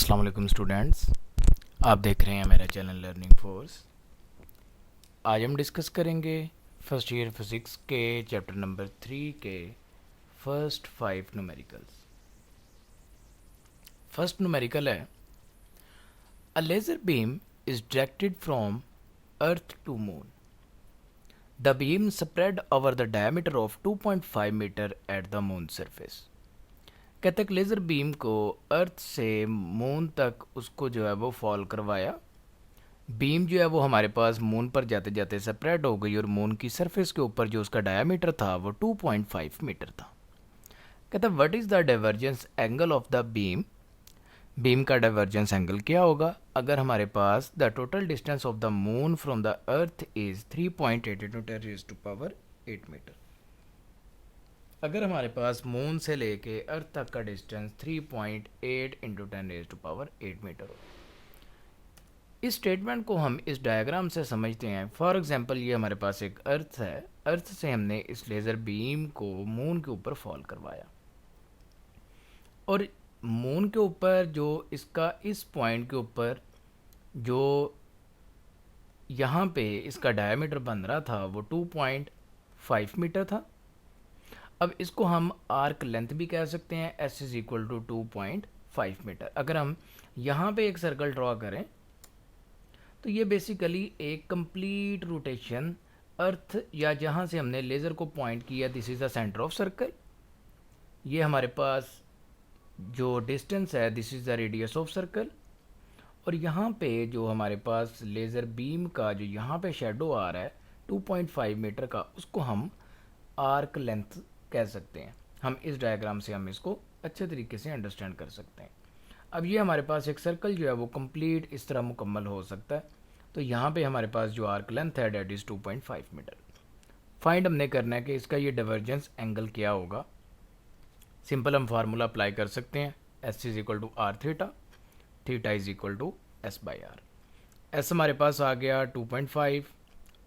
अस्सलाम वालेकुम स्टूडेंट्स, आप देख रहे हैं मेरा चैनल लर्निंग फोर्स। आज हम डिस्कस करेंगे फर्स्ट ईयर फिज़िक्स के चैप्टर नंबर 3 के फर्स्ट 5 न्यूमेरिकल्स। फर्स्ट न्यूमेरिकल है a laser beam is directed from earth to moon. The beam spread over the diameter of 2.5 metre at the moon surface. कहते हैं laser beam को अर्थ से moon तक उसको जो है वो फॉल करवाया। बीम जो है वो हमारे पास मून पर जाते जाते स्प्रेड हो गई और मून की सरफेस के ऊपर जो उसका डायमीटर था वो 2.5 मीटर था। कहता है what is the divergence angle of the beam. Beam का डाइवर्जेंस एंगल क्या होगा अगर हमारे पास the total distance of the moon from the earth is 3.8 into 10⁻8 metre. अगर हमारे पास मून से लेके अर्थ तक का डिस्टेंस 3.8 into 10⁸ मीटर हो। इस स्टेटमेंट को हम इस डायग्राम से समझते हैं। फॉर एग्जांपल ये हमारे पास एक अर्थ है, अर्थ से हमने इस लेज़र बीम को मून के ऊपर फॉल करवाया और मून के ऊपर जो इसका इस पॉइंट के ऊपर जो यहाँ पे इसका डायमीटर बन रहा था वो 2.5 मीटर था। अब इसको हम आर्क लेंथ भी कह सकते हैं, s is equal to 2.5 meter. अगर हम यहाँ पे एक सर्कल ड्रॉ करें तो ये बेसिकली एक कंप्लीट रोटेशन अर्थ या जहाँ से हमने लेज़र को पॉइंट किया this is the centre of circle. ये हमारे पास जो डिस्टेंस है this is the radius of circle. और यहाँ पे जो हमारे पास लेज़र बीम का जो यहाँ पे शेडो आ रहा है 2.5 मीटर का, उसको हम आर्क लेंथ कह सकते हैं। हम इस डायग्राम से हम इसको अच्छे तरीके से अंडरस्टैंड कर सकते हैं। अब ये हमारे पास एक सर्कल जो है वो कंप्लीट इस तरह मुकम्मल हो सकता है। तो यहाँ पे हमारे पास जो आर्क लेंथ है डेट इज़ 2.5 मीटर। फाइंड हमने करना है कि इसका ये डाइवर्जेंस एंगल क्या होगा। सिंपल हम फार्मूला अप्लाई कर सकते हैं, S is equal to R theta, theta is equal to S by R. S हमारे पास आ गया 2.5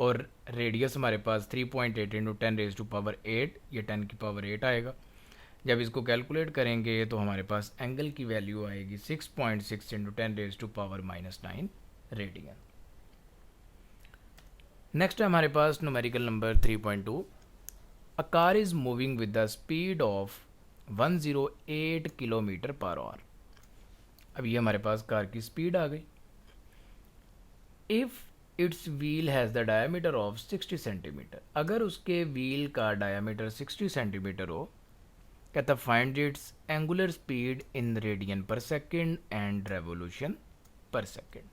और रेडियस हमारे पास 3.8 into 10⁸8, ये 10 की पावर 8 आएगा। जब इसको कैलकुलेट करेंगे तो हमारे पास एंगल की वैल्यू आएगी 6.6 into 10⁻⁻9 रेडियन। नेक्स्ट है हमारे पास numerical number 3.2। A car is moving with the speed of 108 kilometre per hour. अब ये हमारे पास कार की स्पीड आ गई। If its wheel has the diameter of 60 centimetre, अगर उसके व्हील का डायमीटर 60 सेंटीमीटर हो, कहता find its angular speed in radian पर second and revolution per second.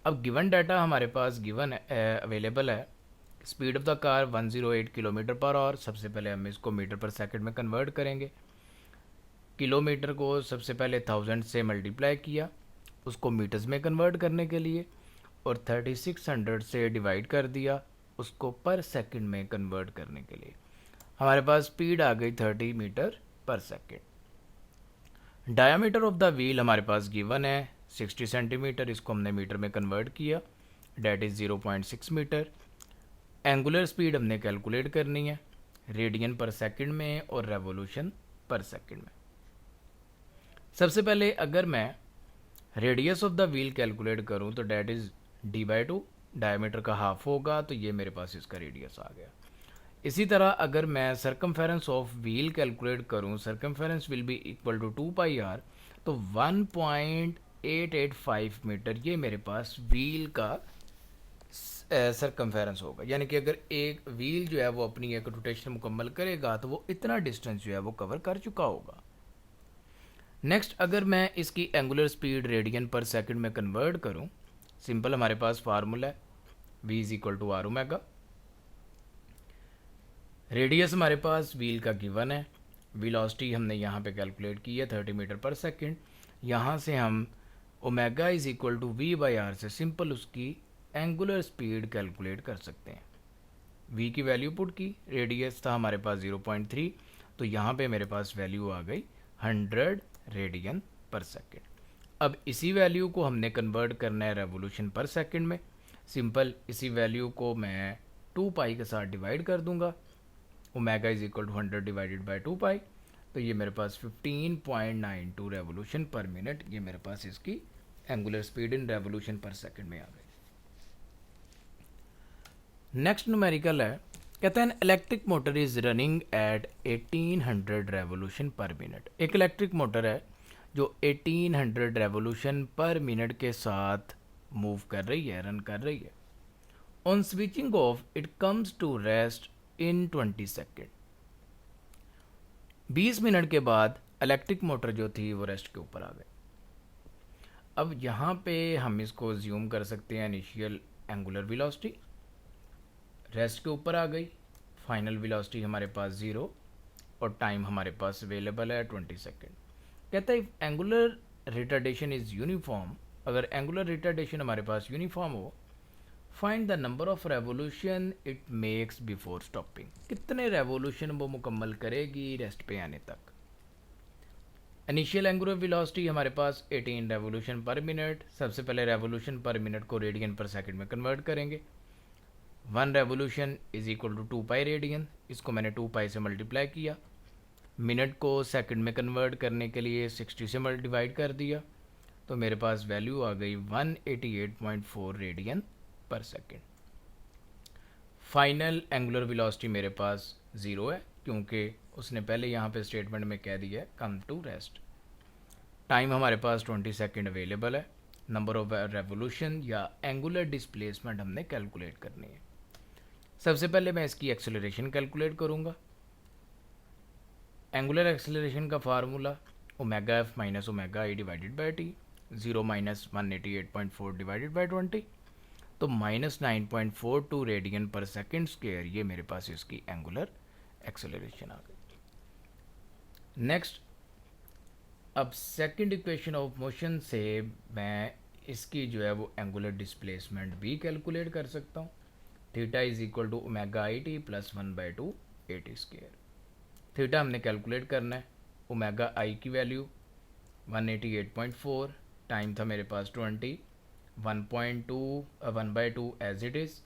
अब गिवन डाटा हमारे पास गिवन अवेलेबल है। Speed of the car 108 kilometre per our. सबसे पहले हम इसको मीटर पर सेकेंड में कन्वर्ट करेंगे। किलोमीटर को सबसे पहले 1000 से मल्टीप्लाई किया उसको मीटर्स में कन्वर्ट करने के लिए, और 3600 से डिवाइड कर दिया उसको पर सेकंड में कन्वर्ट करने के लिए। हमारे पास स्पीड आ गई 30 मीटर पर second. Diameter of the wheel हमारे पास गिवन है 60 सेंटीमीटर, इसको हमने मीटर में कन्वर्ट किया, that is 0.6 meter. Angular speed हमने कैलकुलेट करनी है रेडियन पर सेकंड में और रेवोल्यूशन पर सेकंड में। सबसे पहले अगर मैं radius of the wheel calculate करूं तो डेट इज़ d/2, डायमीटर का हाफ होगा, तो ये मेरे पास इसका रेडियस आ गया। इसी तरह अगर मैं सरकमफेरेंस ऑफ व्हील कैलकुलेट करूं, circumference will be equal to 2πr, तो 1.885 मीटर ये मेरे पास व्हील का सरकमफेरेंस होगा। यानी कि अगर एक व्हील जो है वो अपनी एक रोटेशन मुकम्मल करेगा तो वो इतना डिस्टेंस जो है वो कवर कर चुका होगा। नेक्स्ट अगर मैं इसकी एंगुलर स्पीड रेडियन पर सेकंड में कन्वर्ट करूं, सिंपल हमारे पास फार्मूला है v is equal to R omega. Radius हमारे पास व्हील का गिवन है, वेलोसिटी हमने यहाँ पे कैलकुलेट की है 30 मीटर पर सेकंड। यहाँ से हम omega is equal to v by R से सिंपल उसकी एंगुलर स्पीड कैलकुलेट कर सकते हैं। v की वैल्यू पुट की, रेडियस था हमारे पास 0.3, तो यहाँ पे मेरे पास वैल्यू आ गई 100 रेडियन पर सेकंड। अब इसी वैल्यू को हमने कन्वर्ट करना है रेवोल्यूशन पर सेकंड में। सिंपल इसी वैल्यू को मैं 2π के साथ डिवाइड कर दूंगा, omega is equal to 100 divided by 2π, तो ये मेरे पास 15.92 रेवोल्यूशन पर मिनट, ये मेरे पास इसकी एंगुलर स्पीड इन रेवोल्यूशन पर सेकंड में आ गई। नेक्स्ट न्यूमेरिकल है, कहते हैं electric motor is running at 1800 revolution पर मिनट। एक इलेक्ट्रिक मोटर है जो 1800 रेवोल्यूशन पर मिनट के साथ मूव कर रही है, रन कर रही है। On switching off it comes to rest in 20 second. 20 minute के बाद इलेक्ट्रिक मोटर जो थी वो रेस्ट के ऊपर आ गई। अब यहाँ पे हम इसको ज्यूम कर सकते हैं इनिशियल एंगुलर वेलोसिटी रेस्ट के ऊपर आ गई, फाइनल वेलोसिटी हमारे पास 0 और टाइम हमारे पास अवेलेबल है 20 सेकेंड। कहता है एंगुलर रिटार्डेशन इज़ यूनिफॉर्म, अगर एंगुलर रिटार्डेशन हमारे पास यूनिफॉर्म हो, find the number of revolution it makes before stopping. कितने रेवोल्यूशन वो मुकम्मल करेगी रेस्ट पे आने तक। इनिशियल एंगुलर वेलोसिटी हमारे पास 18 रेवोल्यूशन पर मिनट। सबसे पहले रेवोल्यूशन पर मिनट को रेडियन पर सेकंड में कन्वर्ट करेंगे। 1 revolution is equal to 2 pi radian, इसको मैंने 2 पाई से मल्टीप्लाई किया। मिनट को सेकंड में कन्वर्ट करने के लिए 60 से डिवाइड कर दिया, तो मेरे पास वैल्यू आ गई 188.4 रेडियन पर सेकेंड। फाइनल एंगुलर वेलोसिटी मेरे पास 0 है, क्योंकि उसने पहले यहाँ पे स्टेटमेंट में कह दिया है कम टू रेस्ट। टाइम हमारे पास 20 सेकेंड अवेलेबल है। नंबर ऑफ रेवोल्यूशन या एंगुलर डिस्प्लेसमेंट हमने कैलकुलेट करनी है। सबसे पहले मैं इसकी एक्सेलरेशन कैलकुलेट करूँगा। एंगुलर एक्सेलरेशन का formula omega F minus omega I divided by T, 0 minus 188.4 divided by 20, तो माइनस 9.42 रेडियन पर सेकेंड स्क्वायर, ये मेरे पास इसकी एंगुलर एक्सेलरेशन आ गई। नेक्स्ट, अब सेकंड इक्वेशन ऑफ मोशन से मैं इसकी जो है वो एंगुलर डिस्प्लेसमेंट भी कैलकुलेट कर सकता हूँ। Theta is equal to omega I T plus 1/2 A T square. Theta हमने कैलकुलेट करना है, ओमेगा आई की वैल्यू 188.4, टाइम था मेरे पास 20, 1/2 as it is.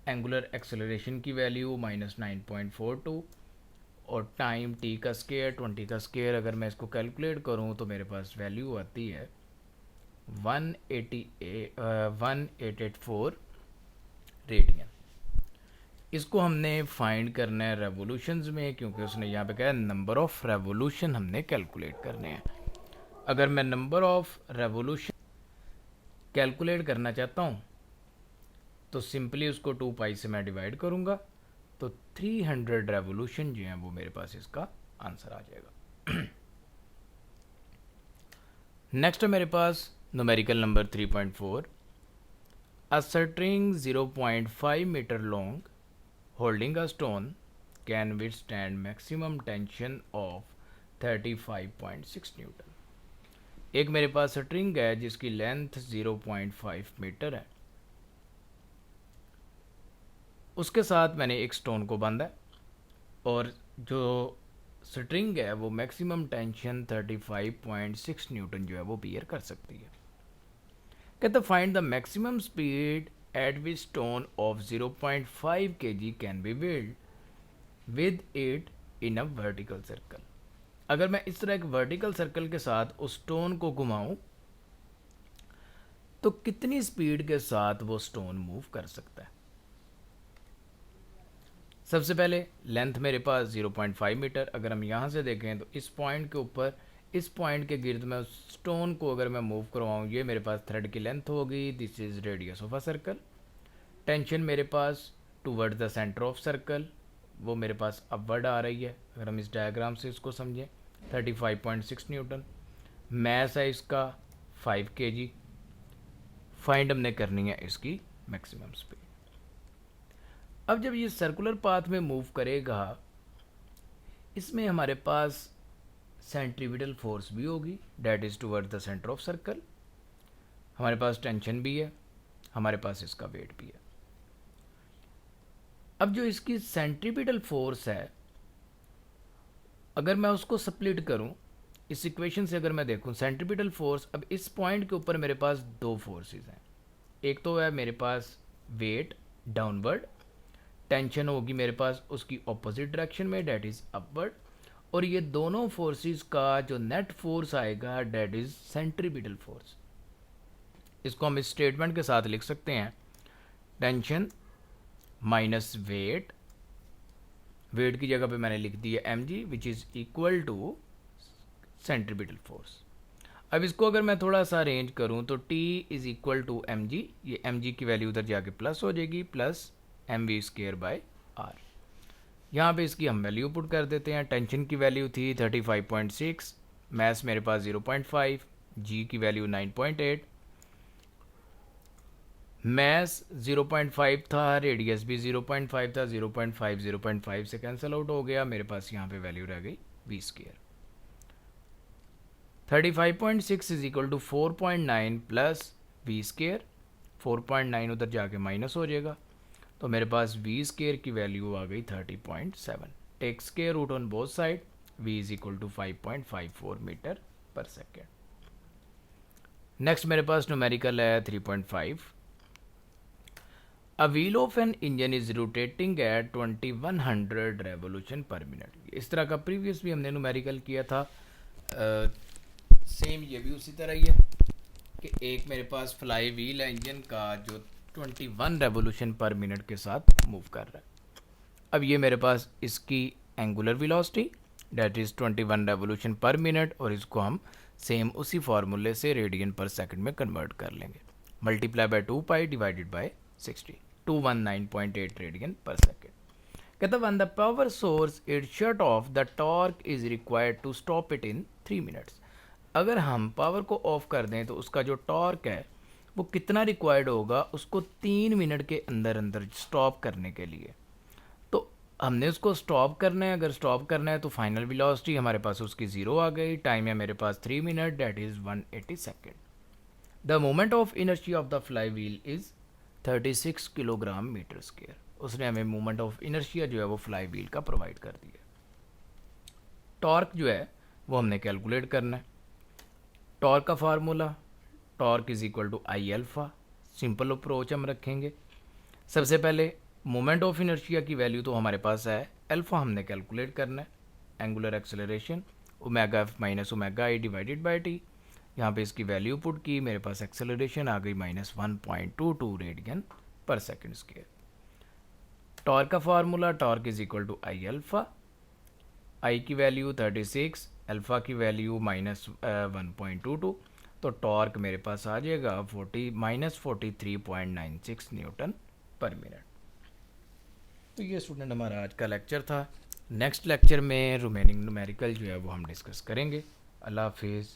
Angular acceleration की वैल्यू माइनस 9.42 और टाइम टी का स्केयर 20 का स्केयर, अगर मैं इसको कैलकुलेट करूँ तो मेरे पास वैल्यू आती है 1884 रेडियन। इसको हमने फाइंड करना है रेवोल्यूशंस में, क्योंकि उसने यहाँ पे कहा है नंबर ऑफ रेवोल्यूशन हमने कैलकुलेट करने हैं। अगर मैं नंबर ऑफ रेवोल्यूशन कैलकुलेट करना चाहता हूँ तो सिंपली उसको 2 पाई से मैं डिवाइड करूँगा, तो 300 रेवोल्यूशन जो हैं वो मेरे पास इसका आंसर आ जाएगा। नेक्स्ट है मेरे पास numerical number 3.4। A string 0.5 metre long holding a stone can withstand maximum tension of 35.6 newton. एक मेरे पास स्ट्रिंग है जिसकी लेंथ 0.5 मीटर है, उसके साथ मैंने एक स्टोन को बांधा है और जो स्ट्रिंग है वो मैक्सिमम टेंशन 35.6 न्यूटन जो है वो बियर कर सकती है। कहते find the maximum speed at which stone of 0.5 kg can be wheeled with it in a vertical circle। अगर मैं इस तरह एक वर्टिकल सर्कल के साथ उस स्टोन को घुमाऊं तो कितनी स्पीड के साथ वो स्टोन मूव कर सकता है। सबसे पहले लेंथ मेरे पास 0.5 मीटर, अगर हम यहाँ से देखें तो इस पॉइंट के ऊपर, इस पॉइंट के गिर्द मैं उस स्टोन को अगर मैं मूव करवाऊँ, ये मेरे पास थ्रेड की लेंथ होगी, this is radius of a circle. Tension मेरे पास towards the centre of circle, वो मेरे पास अपवर्ड आ रही है। अगर हम इस डायग्राम से इसको समझें, 35.6 न्यूटन। मैस है इसका 5 kg। फाइंड हमने करनी है इसकी मैक्सिमम स्पीड। अब जब ये सर्कुलर पाथ में मूव करेगा, इसमें हमारे पास सेंट्रीपिटल फोर्स भी होगी, that is toward the centre of circle. हमारे पास टेंशन भी है, हमारे पास इसका वेट भी है। अब जो इसकी सेंट्रीपिटल फोर्स है, अगर मैं उसको स्प्लिट करूं, इस इक्वेशन से अगर मैं देखूं सेंट्रीपिटल फोर्स, अब इस पॉइंट के ऊपर मेरे पास दो फोर्सेस हैं। एक तो है मेरे पास वेट डाउनवर्ड, टेंशन होगी मेरे पास उसकी ऑपोजिट डायरेक्शन में, डैट इज़ अपवर्ड, और ये दोनों फोर्सेस का जो नेट फोर्स आएगा डेट इज सेंट्रीपिटल फोर्स। इसको हम इस स्टेटमेंट के साथ लिख सकते हैं, टेंशन माइनस वेट, वेट की जगह पे मैंने लिख दिया mg which is equal to centripetal force. अब इसको अगर मैं थोड़ा सा अरेंज करूं तो T is equal to mg, ये mg की वैल्यू उधर जाके प्लस हो जाएगी, plus mv square by r। यहाँ पे इसकी हम वैल्यू पुट कर देते हैं। टेंशन की वैल्यू थी 35.6, मैस मेरे पास 0.5, जी की वैल्यू 9.8, मैस 0.5 था, रेडियस भी 0.5 था, 0.5 से कैंसिल आउट हो गया, मेरे पास यहाँ पे वैल्यू रह गई v square. 35.6 is equal to 4.9 plus V square, 4.9 उधर जाके माइनस हो जाएगा, तो मेरे पास वी स्केयर की वैल्यू आ गई 30.7। Take square root on both side, V is equal to 5.54 meter पर सेकेंड। नेक्स्ट मेरे पास न्यूमेरिकल है 3.5। A wheel of an engine is rotating at 2100 revolution per minute। इस तरह का प्रीवियस भी हमने न्यूमेरिकल किया था, सेम ये भी उसी तरह ही है कि एक मेरे पास फ्लाई व्हील है इंजन का जो 21 रेवोल्यूशन पर मिनट के साथ मूव कर रहा है। अब ये मेरे पास इसकी angular velocity that is 21 revolution पर मिनट, और इसको हम सेम उसी फार्मूले से रेडियन पर सेकंड में कन्वर्ट कर लेंगे, multiply by 2 pi divided by 60, 219.8 radian पर सेकेंड। कहता when the power source it shut off the torque is required to stop it in 3 minutes. अगर हम पावर को ऑफ कर दें तो उसका जो टॉर्क है वो कितना रिक्वायर्ड होगा उसको 3 मिनट के अंदर अंदर स्टॉप करने के लिए। तो हमने उसको स्टॉप करना है, अगर स्टॉप करना है तो फाइनल वेलोसिटी हमारे पास उसकी 0 आ गई, टाइम है मेरे पास 3 minute that is 180 second. The moment of inertia of the flywheel is 36 kilogram meter square. उसने हमें मोमेंट ऑफ इनर्शिया जो है वो फ्लाई व्हील का प्रोवाइड कर दिया। टॉर्क जो है वो हमने कैलकुलेट करना है। टॉर्क का formula, torque is equal to I alpha. Simple approach हम रखेंगे। सबसे पहले मोमेंट ऑफ इनर्शिया की वैल्यू तो हमारे पास है, अल्फा हमने कैलकुलेट करना है, angular acceleration omega F minus omega I divided by T. यहाँ पे इसकी वैल्यू पुट की, मेरे पास एक्सेलरेशन आ गई -1.22 रेडियन पर सेकेंड स्क्वायर। टॉर्क का formula, torque is equal to I alpha, I की वैल्यू 36, अल्फा की वैल्यू -1.22, तो टॉर्क मेरे पास आ जाएगा -43.96 न्यूटन पर मिनट। तो ये स्टूडेंट हमारा आज का लेक्चर था। नेक्स्ट लेक्चर में रिमेनिंग न्यूमेरिकल जो है वो हम डिस्कस करेंगे। अल्लाह हाफिज़।